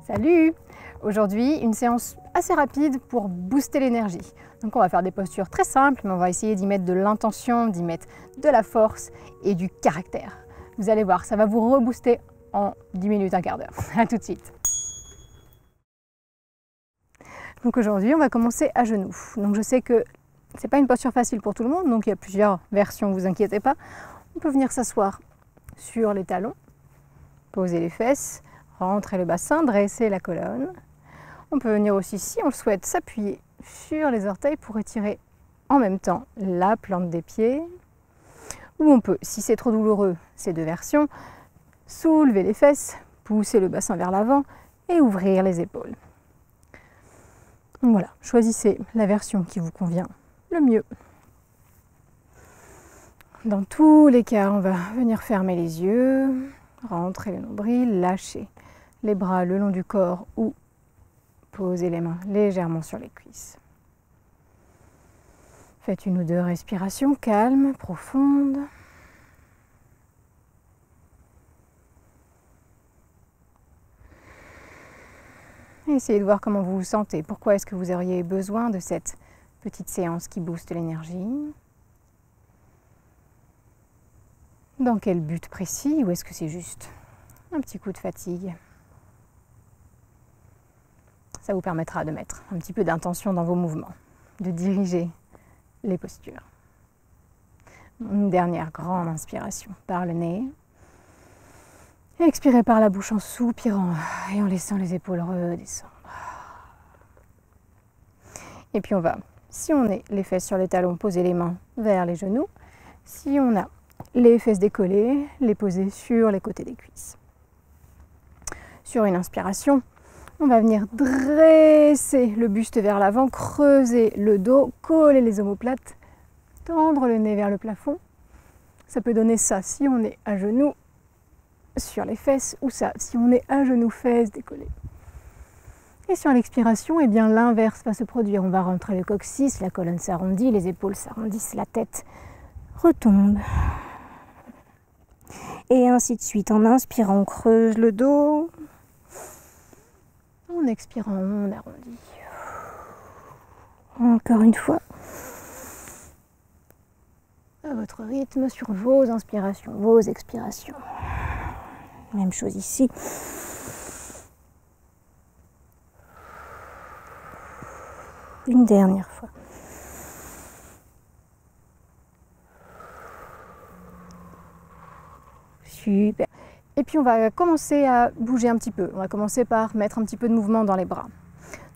Salut! Aujourd'hui, une séance assez rapide pour booster l'énergie. Donc on va faire des postures très simples, mais on va essayer d'y mettre de l'intention, d'y mettre de la force et du caractère. Vous allez voir, ça va vous rebooster en 10 minutes, un quart d'heure. A tout de suite! Donc aujourd'hui, on va commencer à genoux. Donc je sais que c'est pas une posture facile pour tout le monde, donc il y a plusieurs versions, ne vous inquiétez pas. On peut venir s'asseoir sur les talons, poser les fesses, rentrer le bassin, dresser la colonne. On peut venir aussi, si on le souhaite, s'appuyer sur les orteils pour étirer en même temps la plante des pieds. Ou on peut, si c'est trop douloureux, ces deux versions, soulever les fesses, pousser le bassin vers l'avant et ouvrir les épaules. Donc voilà, choisissez la version qui vous convient le mieux. Dans tous les cas, on va venir fermer les yeux, rentrer le nombril, lâcher les bras le long du corps ou poser les mains légèrement sur les cuisses. Faites une ou deux respirations calmes, profondes. Et essayez de voir comment vous vous sentez. Pourquoi est-ce que vous auriez besoin de cette petite séance qui booste l'énergie? Dans quel but précis? Ou est-ce que c'est juste un petit coup de fatigue? Ça vous permettra de mettre un petit peu d'intention dans vos mouvements, de diriger les postures. Une dernière grande inspiration par le nez. Expirez par la bouche en soupirant et en laissant les épaules redescendre. Et puis on va, si on est les fesses sur les talons, poser les mains vers les genoux. Si on a les fesses décollées, les poser sur les côtés des cuisses. Sur une inspiration, on va venir dresser le buste vers l'avant, creuser le dos, coller les omoplates, tendre le nez vers le plafond. Ça peut donner ça si on est à genoux sur les fesses ou ça si on est à genoux, fesses décollées. Et sur l'expiration, eh bien l'inverse va se produire. On va rentrer le coccyx, la colonne s'arrondit, les épaules s'arrondissent, la tête retombe. Et ainsi de suite. En inspirant, on creuse le dos. En expirant, on arrondit. Encore une fois. À votre rythme, sur vos inspirations, vos expirations. Même chose ici. Une dernière fois. Super. Et puis on va commencer à bouger un petit peu. On va commencer par mettre un petit peu de mouvement dans les bras.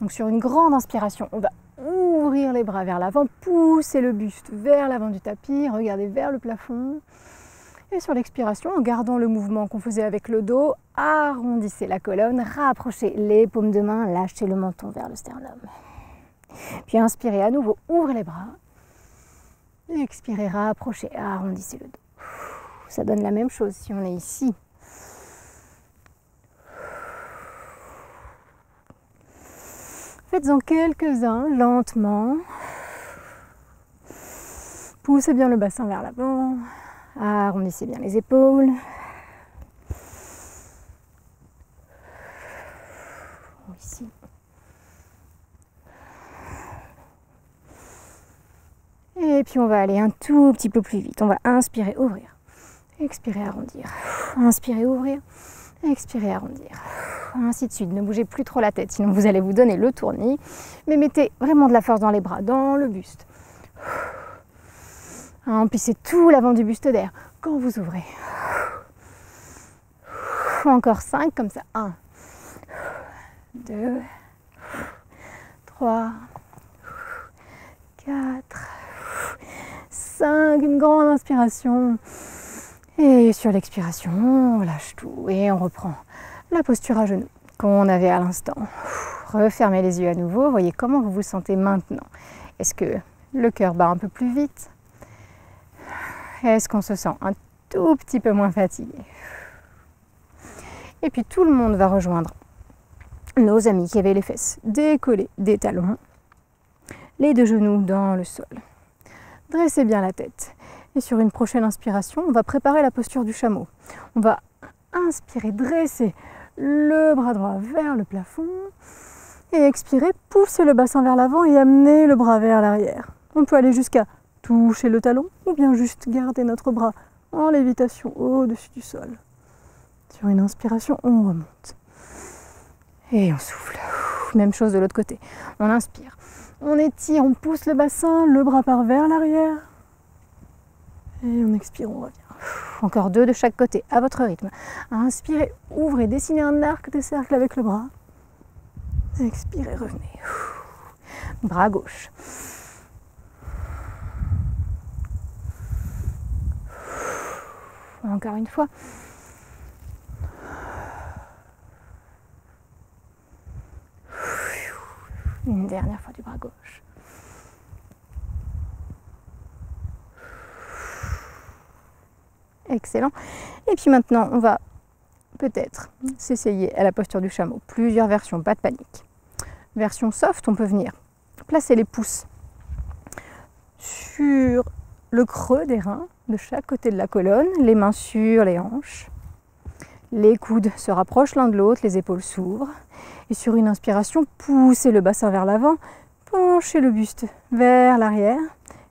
Donc sur une grande inspiration, on va ouvrir les bras vers l'avant, pousser le buste vers l'avant du tapis, regardez vers le plafond. Et sur l'expiration, en gardant le mouvement qu'on faisait avec le dos, arrondissez la colonne, rapprochez les paumes de main, lâchez le menton vers le sternum. Puis inspirez à nouveau, ouvrez les bras. Et expirez, rapprochez, arrondissez le dos. Ça donne la même chose si on est ici. Faites-en quelques-uns, lentement. Poussez bien le bassin vers l'avant. Arrondissez bien les épaules. Ici. Et puis on va aller un tout petit peu plus vite. On va inspirer, ouvrir. Expirez, arrondir. Inspirez, ouvrir. Expirez, arrondir. Ainsi de suite. Ne bougez plus trop la tête, sinon vous allez vous donner le tournis. Mais mettez vraiment de la force dans les bras, dans le buste. Emplissez tout l'avant du buste d'air quand vous ouvrez. Encore 5 comme ça. 1, 2, 3, 4, 5. Une grande inspiration. Et sur l'expiration, on lâche tout et on reprend la posture à genoux qu'on avait à l'instant. Refermez les yeux à nouveau. Voyez comment vous vous sentez maintenant. Est-ce que le cœur bat un peu plus vite? Est-ce qu'on se sent un tout petit peu moins fatigué? Et puis tout le monde va rejoindre nos amis qui avaient les fesses décollées des talons, les deux genoux dans le sol. Dressez bien la tête. Et sur une prochaine inspiration, on va préparer la posture du chameau. On va Inspirez, dressez le bras droit vers le plafond. Et expirez, poussez le bassin vers l'avant et amenez le bras vers l'arrière. On peut aller jusqu'à toucher le talon ou bien juste garder notre bras en lévitation au-dessus du sol. Sur une inspiration, on remonte. Et on souffle. Même chose de l'autre côté. On inspire. On étire, on pousse le bassin, le bras part vers l'arrière. Et on expire, on revient. Encore 2 de chaque côté, à votre rythme. Inspirez, ouvrez, dessinez un arc de cercle avec le bras. Expirez, revenez. Bras gauche. Encore une fois. Une dernière fois du bras gauche. Excellent. Et puis maintenant, on va peut-être s'essayer à la posture du chameau. Plusieurs versions, pas de panique. Version soft, on peut venir placer les pouces sur le creux des reins de chaque côté de la colonne, les mains sur les hanches. Les coudes se rapprochent l'un de l'autre, les épaules s'ouvrent. Et sur une inspiration, poussez le bassin vers l'avant, penchez le buste vers l'arrière,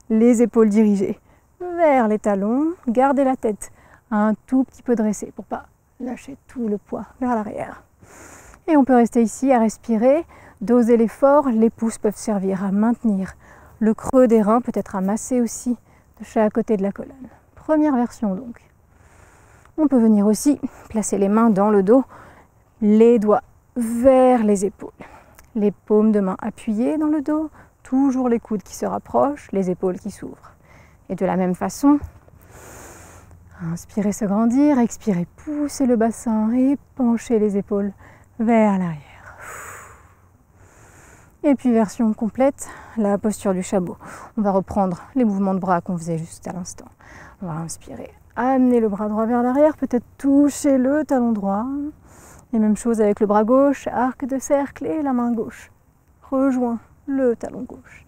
les épaules dirigées vers les talons, gardez la tête un tout petit peu dressée pour ne pas lâcher tout le poids vers l'arrière. Et on peut rester ici à respirer, doser l'effort, les pouces peuvent servir à maintenir le creux des reins, peut-être à masser aussi de chaque côté de la colonne. Première version donc. On peut venir aussi placer les mains dans le dos, les doigts vers les épaules. Les paumes de main appuyées dans le dos, toujours les coudes qui se rapprochent, les épaules qui s'ouvrent. Et de la même façon, inspirez, se grandir, expirez, poussez le bassin et penchez les épaules vers l'arrière. Et puis version complète, la posture du chameau. On va reprendre les mouvements de bras qu'on faisait juste à l'instant. On va inspirer, amener le bras droit vers l'arrière, peut-être toucher le talon droit. Et même chose avec le bras gauche, arc de cercle et la main gauche. Rejoint le talon gauche.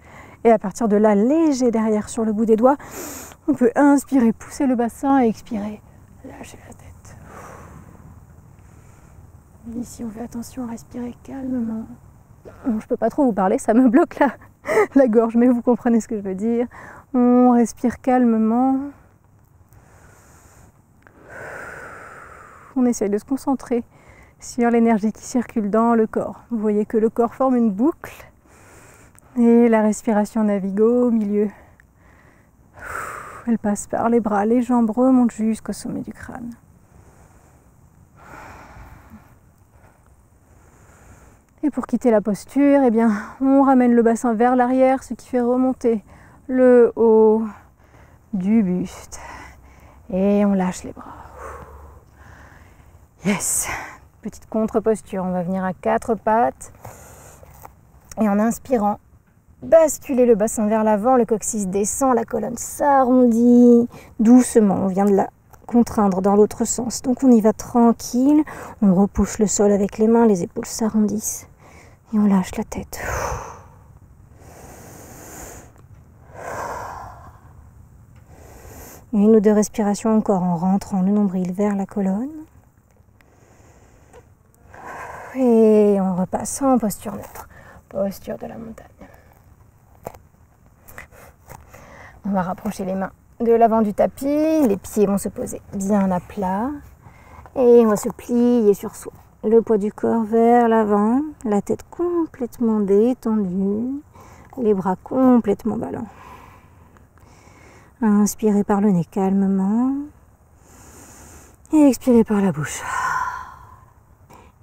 Et à partir de là, léger derrière sur le bout des doigts, on peut inspirer, pousser le bassin et expirer, lâcher la tête. Ici, on fait attention à respirer calmement. Je ne peux pas trop vous parler, ça me bloque la gorge, mais vous comprenez ce que je veux dire. On respire calmement. On essaye de se concentrer sur l'énergie qui circule dans le corps. Vous voyez que le corps forme une boucle et la respiration navigue au milieu. Elle passe par les bras, les jambes remontent jusqu'au sommet du crâne. Et pour quitter la posture, eh bien, on ramène le bassin vers l'arrière, ce qui fait remonter le haut du buste. Et on lâche les bras. Yes! Petite contre-posture, on va venir à 4 pattes. Et en inspirant, basculer le bassin vers l'avant, le coccyx descend, la colonne s'arrondit doucement. On vient de la contraindre dans l'autre sens. Donc on y va tranquille, on repousse le sol avec les mains, les épaules s'arrondissent et on lâche la tête. Une ou deux respirations encore en rentrant le nombril vers la colonne. Et on repasse en posture neutre, posture de la montagne. On va rapprocher les mains de l'avant du tapis, les pieds vont se poser bien à plat et on va se plier sur soi. Le poids du corps vers l'avant, la tête complètement détendue, les bras complètement ballants. Inspirez par le nez calmement et expirez par la bouche.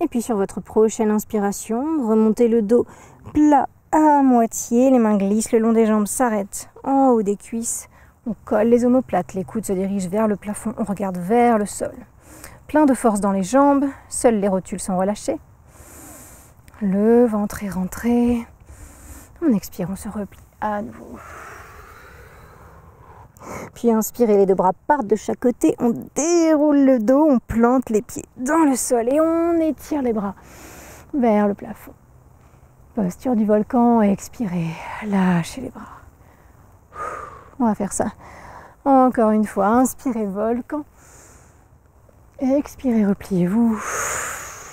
Et puis sur votre prochaine inspiration, remontez le dos plat à moitié, les mains glissent le long des jambes, s'arrêtent en haut des cuisses. On colle les omoplates, les coudes se dirigent vers le plafond, on regarde vers le sol. Plein de force dans les jambes, seules les rotules sont relâchées. Le ventre est rentré. On expire, on se replie à nouveau. Puis inspirez, les deux bras partent de chaque côté, on déroule le dos, on plante les pieds dans le sol et on étire les bras vers le plafond. Posture du volcan, expirez, lâchez les bras. On va faire ça encore une fois, inspirez volcan. Expirez, repliez-vous.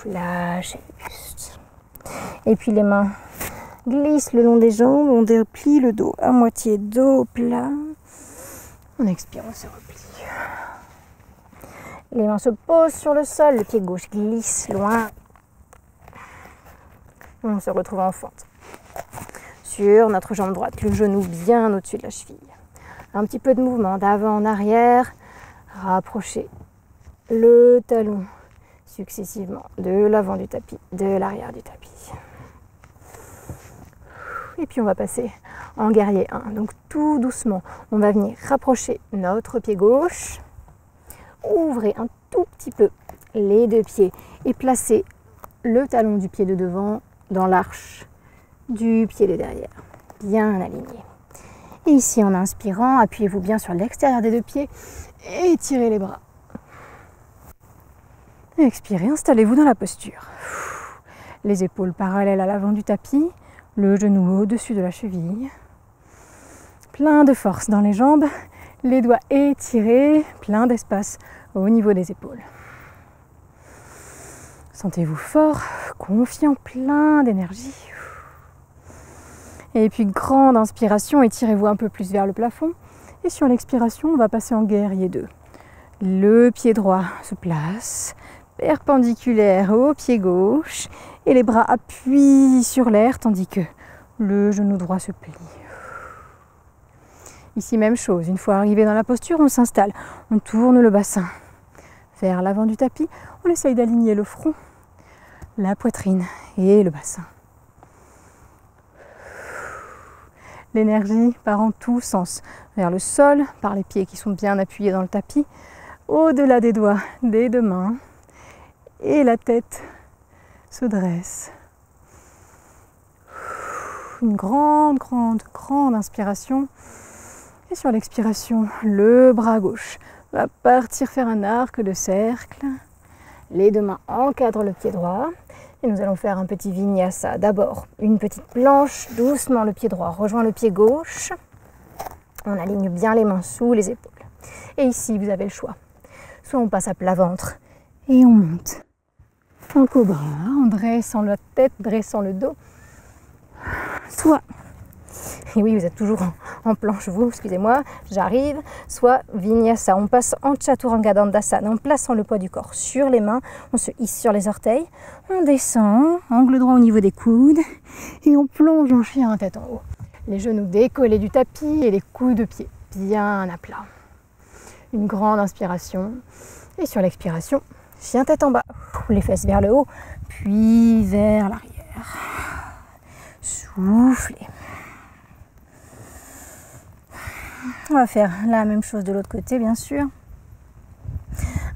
Lâchez le buste. Et puis les mains glissent le long des jambes. On déplie le dos à moitié, dos plat. On expire, on se replie. Les mains se posent sur le sol. Le pied gauche glisse loin. On se retrouve en fente. Sur notre jambe droite, le genou bien au-dessus de la cheville. Un petit peu de mouvement d'avant en arrière. Rapprochez le talon successivement de l'avant du tapis, de l'arrière du tapis. Et puis on va passer en guerrier 1. Donc tout doucement, on va venir rapprocher notre pied gauche. Ouvrez un tout petit peu les deux pieds et placez le talon du pied de devant dans l'arche du pied de derrière, bien aligné. Et ici, en inspirant, appuyez-vous bien sur l'extérieur des deux pieds et étirez les bras. Expirez, installez-vous dans la posture. Les épaules parallèles à l'avant du tapis, le genou au-dessus de la cheville. Plein de force dans les jambes, les doigts étirés, plein d'espace au niveau des épaules. Sentez-vous fort, confiant, plein d'énergie. Et puis grande inspiration, étirez-vous un peu plus vers le plafond. Et sur l'expiration, on va passer en guerrier 2. Le pied droit se place, perpendiculaire au pied gauche. Et les bras appuient sur l'air, tandis que le genou droit se plie. Ici, même chose. Une fois arrivé dans la posture, on s'installe. On tourne le bassin vers l'avant du tapis. On essaye d'aligner le front, la poitrine et le bassin. L'énergie part en tous sens, vers le sol, par les pieds qui sont bien appuyés dans le tapis, au-delà des doigts des deux mains, et la tête se dresse. Une grande inspiration. Et sur l'expiration, le bras gauche va partir faire un arc de cercle. Les deux mains encadrent le pied droit. Et nous allons faire un petit vinyasa. D'abord, une petite planche, doucement le pied droit rejoint le pied gauche. On aligne bien les mains sous les épaules. Et ici, vous avez le choix. Soit on passe à plat ventre et on monte en cobra, en dressant la tête, dressant le dos. Soit, et oui, vous êtes toujours en planche, vous, excusez-moi, j'arrive. Soit vinyasa, on passe en chaturanga dandasana, en plaçant le poids du corps sur les mains. On se hisse sur les orteils. On descend, angle droit au niveau des coudes. Et on plonge en chien tête en haut. Les genoux décollés du tapis et les coudes de pied bien à plat. Une grande inspiration. Et sur l'expiration, chien tête en bas. Les fesses vers le haut, puis vers l'arrière. Soufflez. On va faire la même chose de l'autre côté, bien sûr.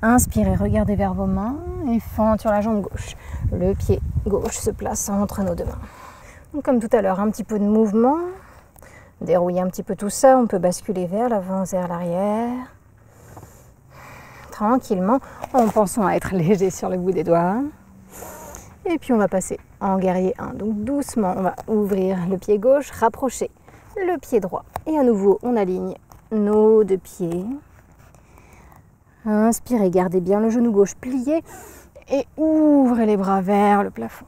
Inspirez, regardez vers vos mains et fente sur la jambe gauche. Le pied gauche se place entre nos deux mains. Donc, comme tout à l'heure, un petit peu de mouvement. Dérouillez un petit peu tout ça. On peut basculer vers l'avant, vers l'arrière. Tranquillement, en pensant à être léger sur le bout des doigts. Et puis on va passer en guerrier 1. Donc doucement, on va ouvrir le pied gauche, rapprocher le pied droit. Et à nouveau, on aligne nos deux pieds. Inspirez, gardez bien le genou gauche plié et ouvrez les bras vers le plafond.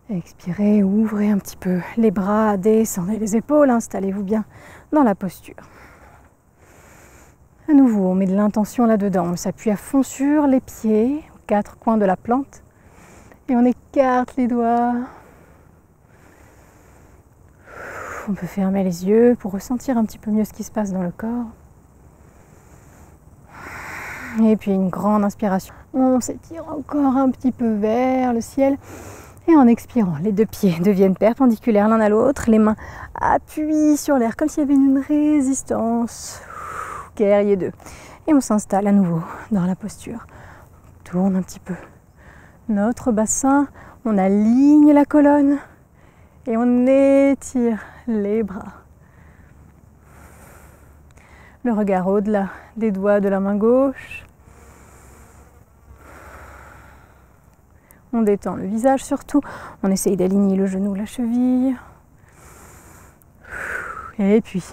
Expirez, ouvrez un petit peu les bras, descendez les épaules, installez-vous bien dans la posture. À nouveau, on met de l'intention là-dedans. On s'appuie à fond sur les pieds, aux quatre coins de la plante. Et on écarte les doigts. On peut fermer les yeux pour ressentir un petit peu mieux ce qui se passe dans le corps. Et puis une grande inspiration. On s'étire encore un petit peu vers le ciel. Et en expirant, les deux pieds deviennent perpendiculaires l'un à l'autre. Les mains appuient sur l'air comme s'il y avait une résistance. Guerrier 2. Et on s'installe à nouveau dans la posture. On tourne un petit peu notre bassin. On aligne la colonne. Et on étire les bras. Le regard au-delà des doigts de la main gauche. On détend le visage surtout. On essaye d'aligner le genou, la cheville. Et puis,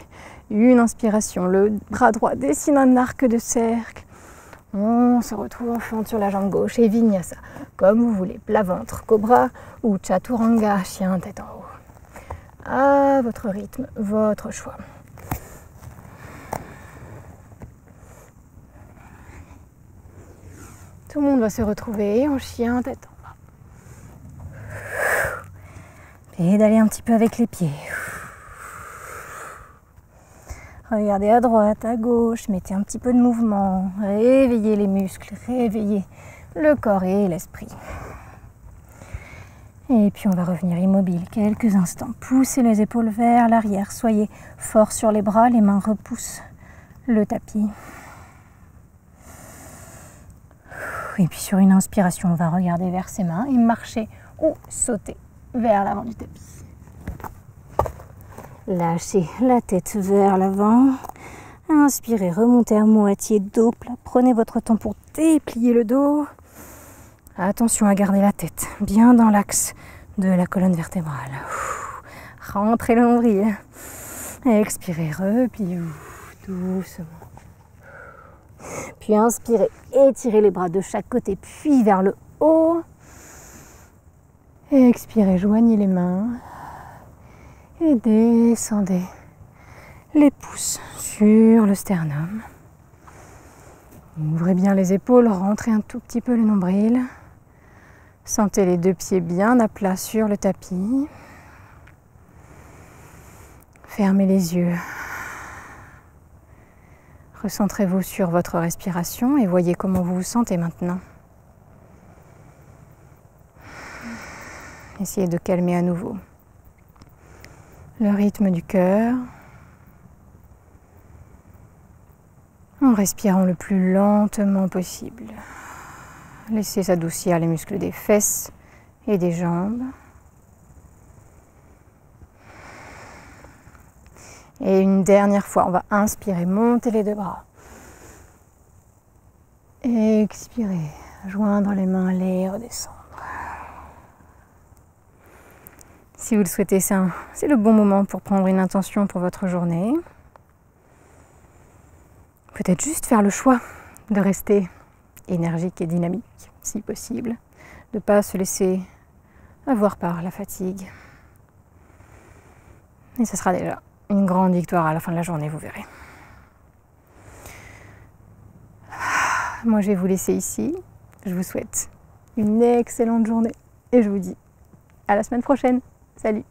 une inspiration. Le bras droit dessine un arc de cercle. On se retrouve en fente sur la jambe gauche et Vinyasa, comme vous voulez, plat ventre, cobra ou chaturanga, chien tête en haut. À votre rythme, votre choix. Tout le monde va se retrouver en chien tête en bas. Pédalez un petit peu avec les pieds. Regardez à droite, à gauche, mettez un petit peu de mouvement. Réveillez les muscles, réveillez le corps et l'esprit. Et puis on va revenir immobile quelques instants. Poussez les épaules vers l'arrière. Soyez fort sur les bras, les mains repoussent le tapis. Et puis sur une inspiration, on va regarder vers ses mains et marcher ou sauter vers l'avant du tapis. Lâchez la tête vers l'avant. Inspirez, remontez à moitié dos plat. Prenez votre temps pour déplier le dos. Attention à garder la tête bien dans l'axe de la colonne vertébrale. Rentrez le nombril. Expirez, repliez doucement. Puis inspirez, étirez les bras de chaque côté, puis vers le haut. Expirez, joignez les mains. Et descendez les pouces sur le sternum. Ouvrez bien les épaules, rentrez un tout petit peu le nombril. Sentez les deux pieds bien à plat sur le tapis. Fermez les yeux. Recentrez-vous sur votre respiration et voyez comment vous vous sentez maintenant. Essayez de calmer à nouveau le rythme du cœur en respirant le plus lentement possible. Laissez s'adoucir les muscles des fesses et des jambes. Et une dernière fois, on va inspirer, monter les deux bras. Expirez, joindre les mains, les redescendre. Si vous le souhaitez, c'est le bon moment pour prendre une intention pour votre journée. Peut-être juste faire le choix de rester énergique et dynamique, si possible, de ne pas se laisser avoir par la fatigue. Et ce sera déjà une grande victoire à la fin de la journée, vous verrez. Moi, je vais vous laisser ici. Je vous souhaite une excellente journée et je vous dis à la semaine prochaine. Salut!